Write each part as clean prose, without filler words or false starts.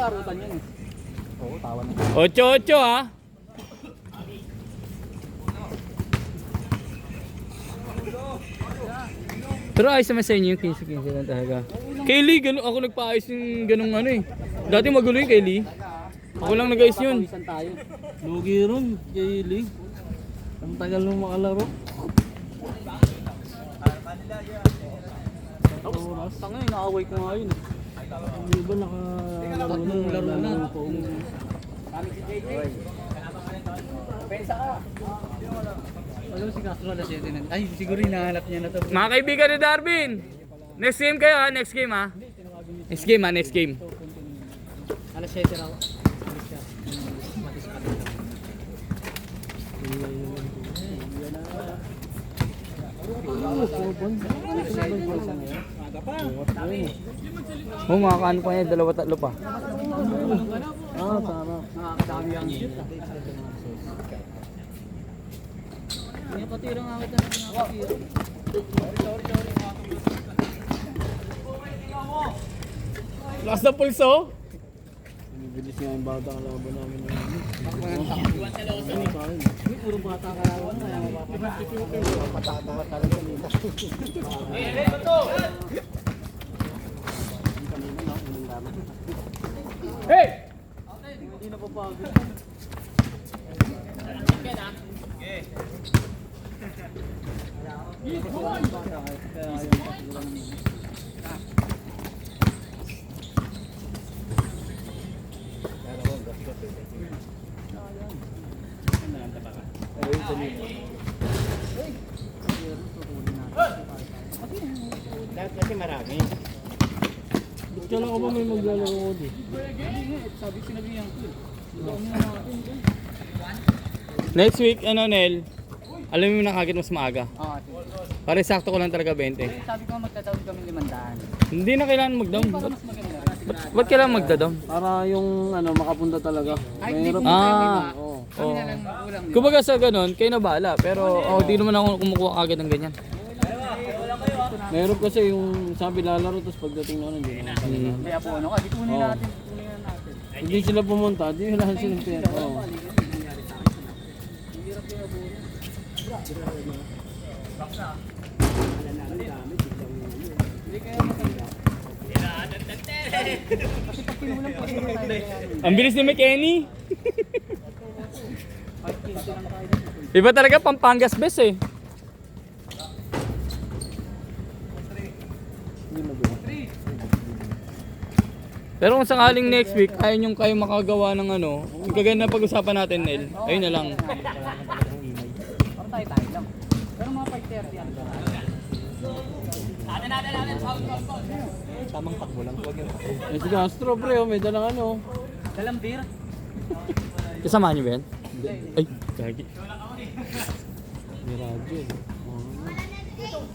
larutan yan eh. Oo, tawa na. 8-8 ha. Pero ayos naman sa inyo yung 15-15 lang talaga. Kay Lee, ako nagpaayos yung ganung ano eh. Dati magulo yung kay Lee. Ako lang nag-ayos yun. Lugi ron, kay Lee. Ang tagal nung makalaro. Tanga yun, naka-away ko nga yun. Hindi ba naka-laro na? Kami si JJ. Pensa ka. Alam si Castro alas 7 na. Ay, siguro hinahanap niya na to. Mga kaibigan ni Darwin, next game kayo ha, next game ha. Next game ha, next game. Alas 7 raw. Oh, makakaano pa yan, 2-3 pa. Ah, tama. Nakakadami ang shoot. Hindi patira nga kita na pinakatira. Lakas na pulso. Bibilis nga yung bata ang laban namin. Puro bata ka laban na. Patatawa talaga nila. Hey! Hindi na papagod. Kasi marami. Kailan ko ba may maglalaro ko di? Sabi sinabi niya. Next week, ano Nel, alam mo na kagad mas maaga. Oo. Para sakto ko lang talaga 20. Sabi ko magta-down kami 500. Hindi na kailangan mag-down. Para mas maganda. Ba't kailangan mag-down? Para yung ano makapunta talaga. Ay, hindi Mahirap. pumunta yung Ah. iba. Oo. Kami na lang kulang. di ba? Kumbaga sa ganun, kayo na bahala. Pero di naman ako kumukuha kagad ng ganyan. Mahirap kasi yung sabi lalaro tapos pagdating na hindi na. Kaya po ano ka, di kunin Oo. natin. Kunin na natin. Hindi sila pumunta, di wala silang pera. Oo. Hindi kaya matanda. Kasi pag kinulang pa sila tayo. Ang bilis ni McKenny. 5-15 lang tayo. Iba talaga Pampangas best eh. Pero kung sakaling next week, ayaw nyo kayo makagawa ng ano, yung kaganda pag-usapan natin, Nel. Ayun na lang. Parang tayo lang. Pero mga 5:30 yan. Tamang takbo lang, huwag yung takbo. Eh si Castro pre, oh, may dalang ano. Dalang beer. Kasama nyo ba yan? Ay, gagi. May radyo.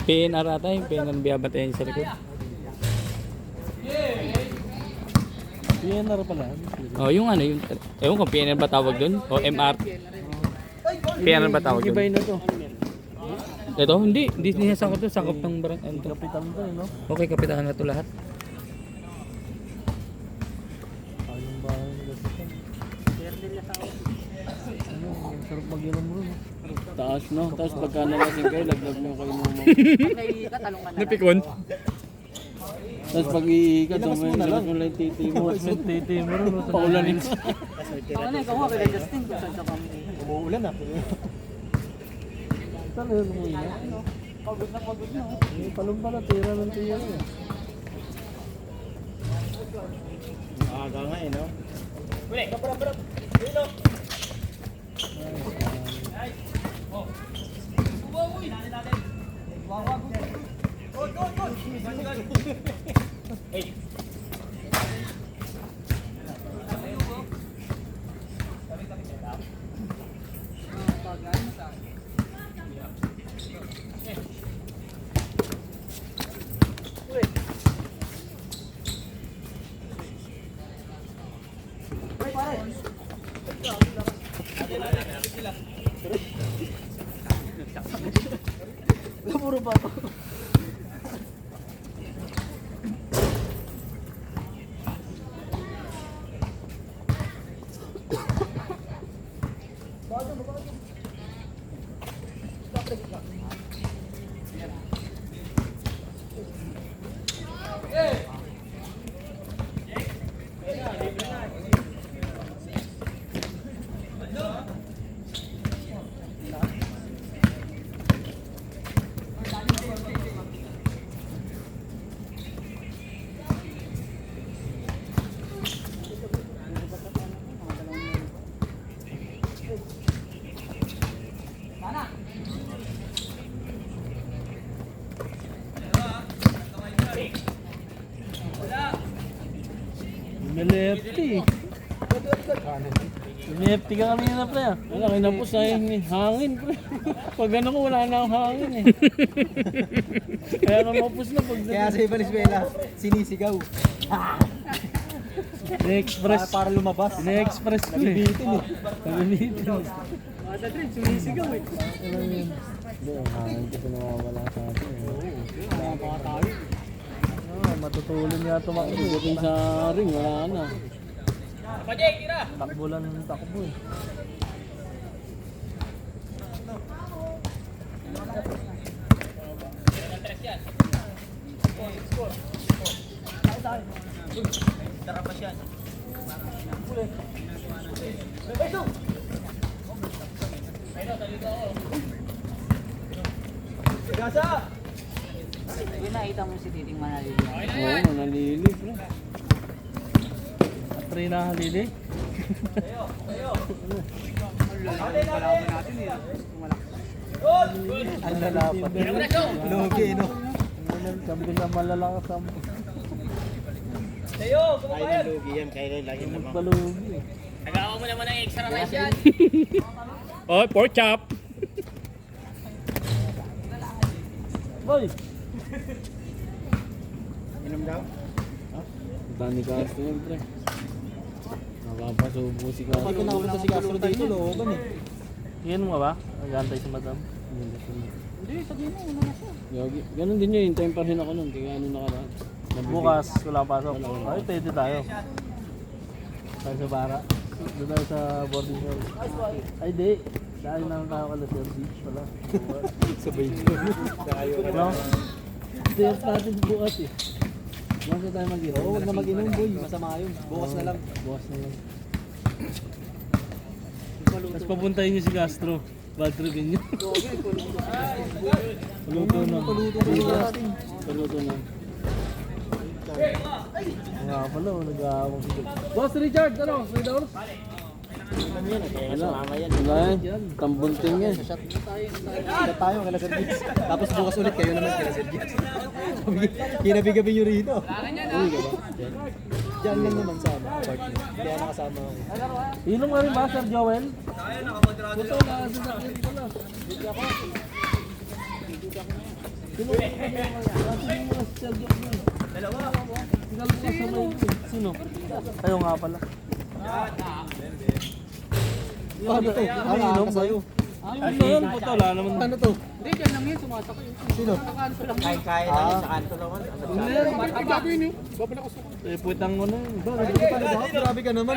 PNR ata yung PNR biyabatayan sa likod. PNR pala. Oh, yung ano, yung, ewan ko, PNR ba tawag doon? O MR? PNR ba tawag Ibay doon? na to. Ito, hindi niya sakop to, sakop ng barang, ano to. Kapitan to, no? Okay, kapitahan na to lahat. Ayong bahay nila sa kan. Ano, sarap mag-inom ron. Taas, no? Tapos pagka nalasing kayo, laglag mo kayo ng mga. Pag naiikatalong ka na lang. Napikon? Tapos pag iikat, may labas mo lang yung titi mo. Titi mo ron. Paulanin ka. Ano ikaw nga, kaya Justin, kung saan ka kami. Umuulan ah. Saan na yun umuulan? Pagod na pagod na. Palong pala, tira ng tira. Aga nga eh, no? Puro ba ito? May lefty. Lefty ka kanina pre ah. Wala, kinapos na yung hangin pre. Pag ano ko wala na akong hangin eh. Kaya kamapos na pag Kaya sa Valenzuela, sinisigaw. na-express. Para lumabas. Na-express ko eh. Nagbibitin eh. Sa trip, sumisigaw eh. Hindi, ang hangin kasi nawawala sa atin eh. Baka tayo. Matutulin nga tumakbo. Buting sa ring, wala na. Takbo lang ng takbo eh. Yun nakita mo si Titing Manalili. Oo, manalili bro. At rin nahalili. Ang lalapat. Logi, no? Sabi na malalakas ang Ay, nalugi yan. Kailan lagi naman. magbalugi eh. Nagawa mo naman ng extra rice yan. Oh, pork chop. Boy! Inom daw? Dani Castro yun pre. Nakapasubo si Castro. Pag napunta si Castro dito, looban eh. Yan mo ba? Nag-antay si madam. Hindi, sabihin mo, una na siya. Yogi. Ganun din yun. Hintayin pa rin ako nun. Kaya ano nakaraan. Bukas, wala pasok. Ay, pwede tayo. Tayo sa bara. Doon tayo sa boarding house. Ay, di. Dahil naman tayo kala sa beach pala. Sabay ko. Ano? Stairs natin bukas eh. Bukas na tayo mag-inom. Oo, huwag na mag-inom, boy. Masama yun. Bukas na lang. Bukas na lang. Tapos papuntahin niyo si Castro. Bad trip niyo. Paluto na. Paluto na. Nga pala, nag-aawang si Boss Richard, ano? May doors? Wala. Wala yan. Tambunting yan. Kita tayo, kala Sir Gibbs. Tapos bukas ulit kayo naman kala Sir Gibbs. Kinabi-gabi nyo rito. Uy, ka ba? Diyan lang naman sa apartment. Hindi ako nakasama ako. Ilong nga rin ba, Sir Joel? Puto na, sasakyan pala. Sino? Sino mo si Sir Joel? Dalawa. Tingnan mo sa may... Sino? Kayo nga pala. Paano to? Inom sa'yo. Ano yun? Puto, wala naman. Paano to? Hindi, dyan lang yun, sumasakay. Sino? Nakakanto lang. Kaya lang sa kanto naman. Gagawin yun. Babalik ako sa Eh, putang mo na yun. Grabe ka naman.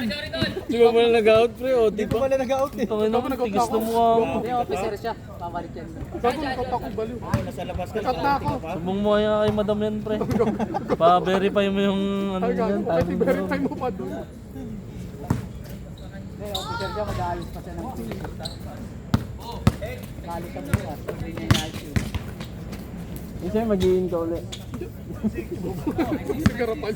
Di ba pala nag-out pre? O, Hindi di pa ba? pala nag-out eh. Tangin naman, tigas na mukha mo. Hindi, officer siya. Babalik yan. Sabi ko, ako baliw. Nasa labas ka. Cut na ako. Subong mo kaya kay madam yan pre. Pa-verify mo yung ano yan. Pati Timing verify mo. mo pa doon. Hindi, officer siya, mag-aalis pa siya ng team. Kalis ang bukas. Hindi niya inaayos yun. Isa mag-iin ka ulit. Sigarapan.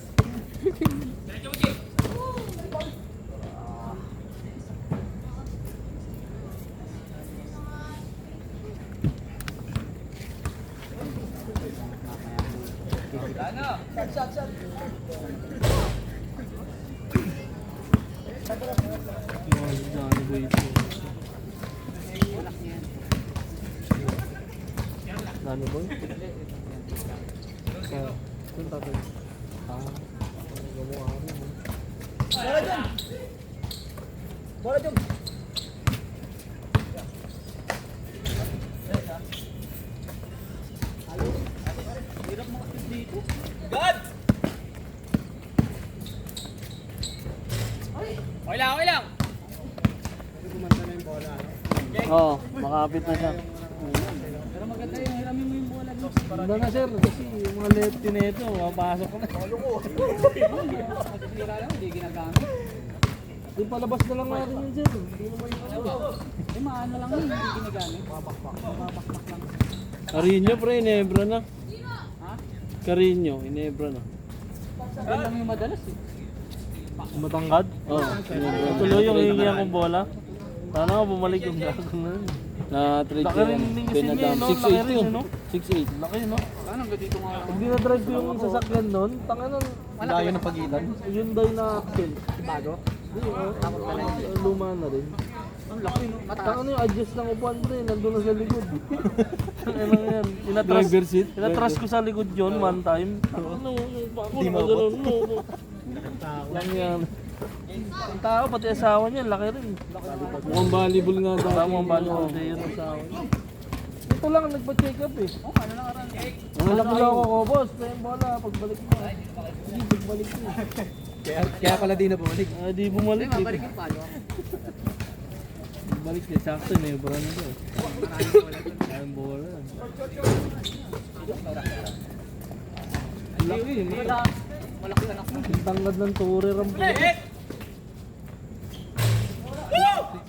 Johnny Boy. Johnny Boy? Saan tatay? Gumawa rin. Bola dyan! Bola dyan! Okay lang, okay lang. Oo, makapit na siya. Pero maganda yung hiramin mo yung bola dito. Ganda na sir, kasi yung mga lefty na ito, mapasok ka na. Tira lang, hindi ginagamit. Di palabas na lang natin yun sir. Hindi naman yung ano. Eh, maano lang yun, hindi ginagamit. Mabakbak lang. Carino pre, inebra na. Ha? Carino, inebra na. Yan lang yung madalas eh. Matangkad? Oo. Tuloy yung hihingi akong bola. Sana ako bumalik yung gagawin na yun. Na-trade ko yun. Pinadam. 6'8 yun. 6'8. Laki no? Saan hanggang dito nga Pag dinadrive ko yung sasakyan nun, tanga nun. Layo ng pagitan. Hyundai na axle. bago. Hindi, luma na rin. Ang laki no, Tanga mataas. nun yung adjust ng upuan pre, nandun na sa likod. Ano yan? Driver seat? Tinatras ko sa likod yun one time. Ano, ako nakagano'n mo. Lang yan. Ang tao, pati asawa niya, laki rin. Mukhang volleyball nga daw. Mukhang volleyball din yung asawa niya. Ito lang ang nagpa-check up eh. Oh, ano lang aran. Ang laki lang ako, boss. May bola, pagbalik mo. Hindi, pagbalik mo. Kaya pala di na bumalik. Di bumalik. Hindi, mabalik yung palo. Balik din, sakto na yung na to. Maraming bola. Laki yun. Malaki anak mo. Ang tangad ng tourer ang bola.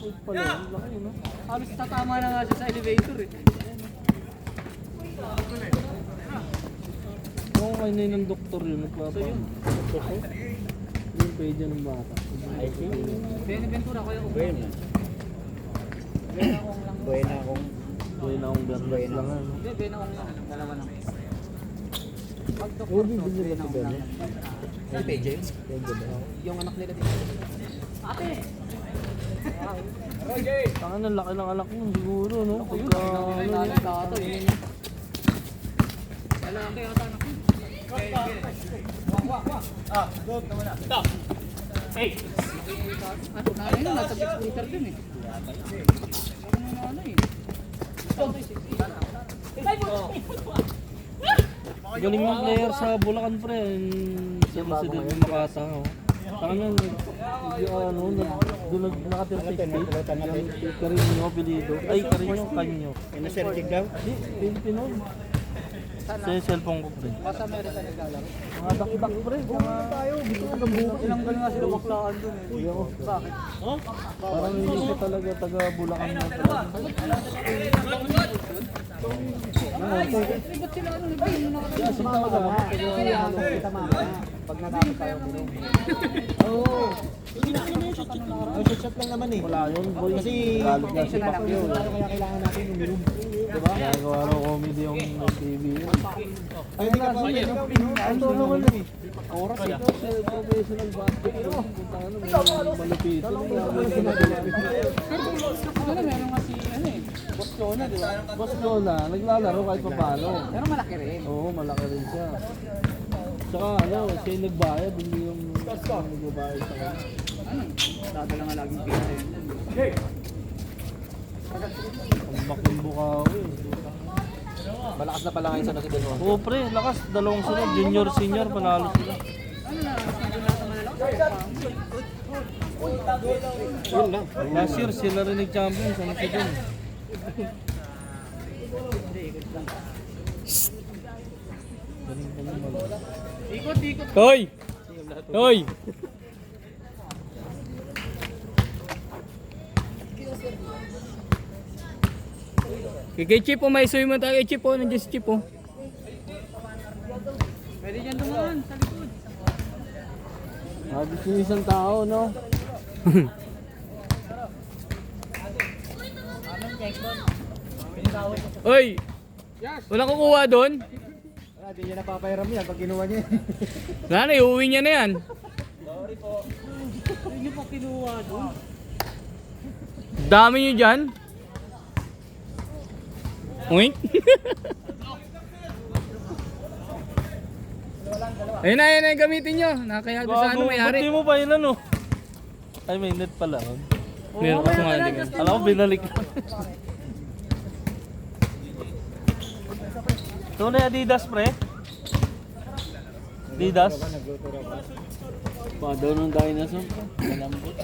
Pala, ang laki no? Halos tatama na nga siya sa elevator eh. Oo, kayo na yun ng doktor yun. Nagpapang. Yung page ng bata. Benny Ventura ko yung Buena. Benakong lang. Buena akong Buhay na akong garlas lang ano. Hindi, Benakong lang. Dalawa lang. Pag Oo, doktor, bibili na ito Benakong lang. Hindi PJ. Yung anak nila din. Ate! Tanga na laki ng alak mo siguro no. Ayun, Pagka may ano nalang dato eh. Kailangan kayo ata anak mo. Ano, nanay na, nasa big scooter din eh. Ako na nanay eh. galing ng player sa Bulacan pre. Sa President ng Makata. Oh. Tanga na ano, doon nakatira sa state. Carino apelido. Ay, Carino Kanyo. Inaserjig daw. Di, Pilipino. Sa cellphone ko pre. Basta meron sa naglalaro. Mga dakdak pre. Mga tayo. Dito ko ng buko. Ilang galing nga sila baklaan dun eh. Kuya ko. Bakit? Parang hindi ko talaga taga Bulacan na talaga. Ba't sila ano, nagbihin mo na ka Kasi tama Pag natapos tayo bilong. Oo. Ang shot lang naman eh. Wala yun. Boy. Kasi Galit na si Pacquiao. kaya kailangan natin yung bilong. Diba? Nagawa raw comedy yung TV yun. Ay, hindi ka pa Ano naman eh. Oras eh. Professional basketball. Punta ka na. Malupitan. Ano, meron nga si, ano eh, Boss Lona, di ba? Boss Lola, naglalaro kahit pa paano. Pero malaki rin. Oo, malaki rin siya. Tsaka ano, siya yung nagbayad, hindi yung nagbayad sa kanya. Ano, dadala nga laging pizza yun. Ang bakimbo ka ako eh. Malakas na pala ngayon sa nakibin mo. Oo pre, lakas. Dalawang sunod. Junior, senior, panalo sila. Ano na, nandun lahat naman nalakas. Yun lang. Last year, sila rin nag-champion sa nakibin. Ikot, ikot. Hoy! Hoy! Kay Chip, may isuwi mo tayo kay Chip, nandiyan si Chip. Pwede dyan dumaan, sa likod. Habis yung isang tao, no? Hoy! Walang kukuha doon? Hindi niya napapairam yan pag kinuha niya. Wala na, iuwi niya na yan. Hindi niyo pa kinuha doon. Dami nyo dyan. Uy? Ayun na, gamitin nyo. Nakakaya doon sa ano, Ba't may-ari. di mo pa yun ano? Ay, may net pala. Meron ka nga din. Alam ko, binalik. Ito na yung Adidas, pre. Adidas. Pa daw ng dinosaur. Malambot.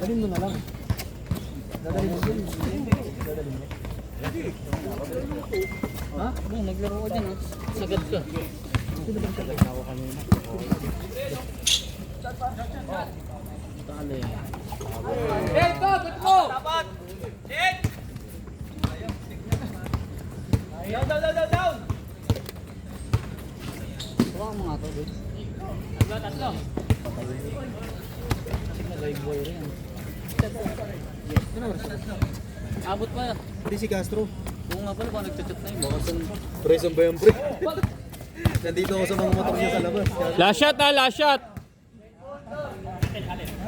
Dalhin mo na lang. Dadalhin mo. Dadalhin mo. Ha? Naglaro ko dyan, sagad ka. Sino ba siya? Ako kanina. Tali. Huwag mo nga to, boy. Tatlo. Live wire yan. Abot pa. Hindi si Castro. Oo nga pala, baka nagchat-chat na yun. Pre, saan ba yan, pre? Nandito ako sa mga motor niya sa labas. Last shot ha, last shot.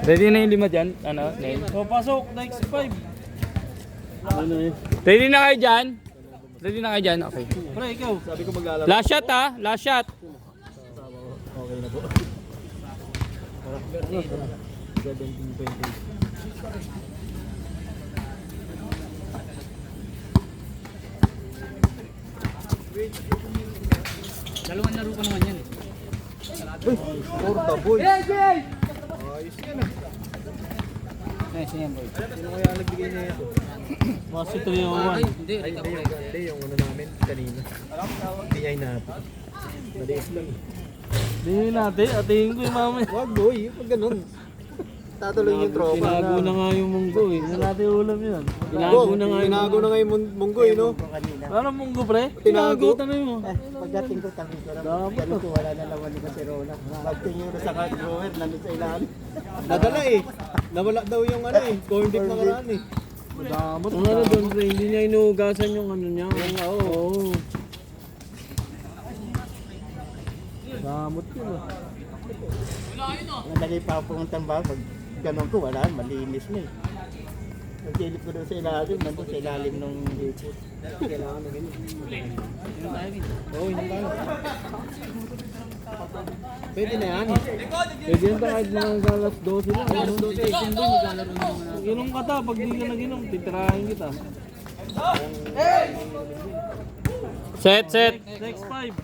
Ready na yung lima dyan? Ano? Nail? So, pasok. Next 5. Ready na kayo dyan? Ready na kayo dyan? Okay. Pre, ikaw. Sabi ko maglalaro. Last shot ha, last shot. Okay na po. 17-20. Dalawang laro ko naman yan. Uy, for the boy. Ayos yan ah. Nice yan, boy. Sino kaya nagbigay niya ito? Basi 301. Ay, hindi. Ay, hindi yung ano namin kanina. Hindi niya hinapin. Maliit lang. Hindi natin. Atingin ko yung mami. Wag boy, pag ganun. Tatuloy yung tropa. Tinago na nga yung munggo eh. Hindi natin ulam yan. Tinago na nga yung Tinago na nga yung munggo eh, no? Ano munggo, pre? Tinago. Tanay mo. Pagdating ko, tabi ko lang. Dapat Ganun ko, wala na lawan ni Caserola. Pagtingin ko sa cat grower, nandun sa ilalim. Nadala eh. Nawala daw yung ano eh. Corn beef na karaan eh. Damot. Ang ano doon, pre? Hindi niya inuugasan yung ano niya. Oo. Damot yun ah. Nalagay pa ako pumuntang bahay. Pag ganun ko, wala, malinis na eh. Nagsilip ko doon sa ilalim, nandun sa ilalim ng hipot. Kailangan na ganun. Oo, yun tayo. Pwede na yan. Pwede yan kahit mga galas 12 lang. Alas 12 yung boy, maglalaro na naman natin. Inom ka ta, pag di ka naginom, titirahin kita. Set, set. Next 5.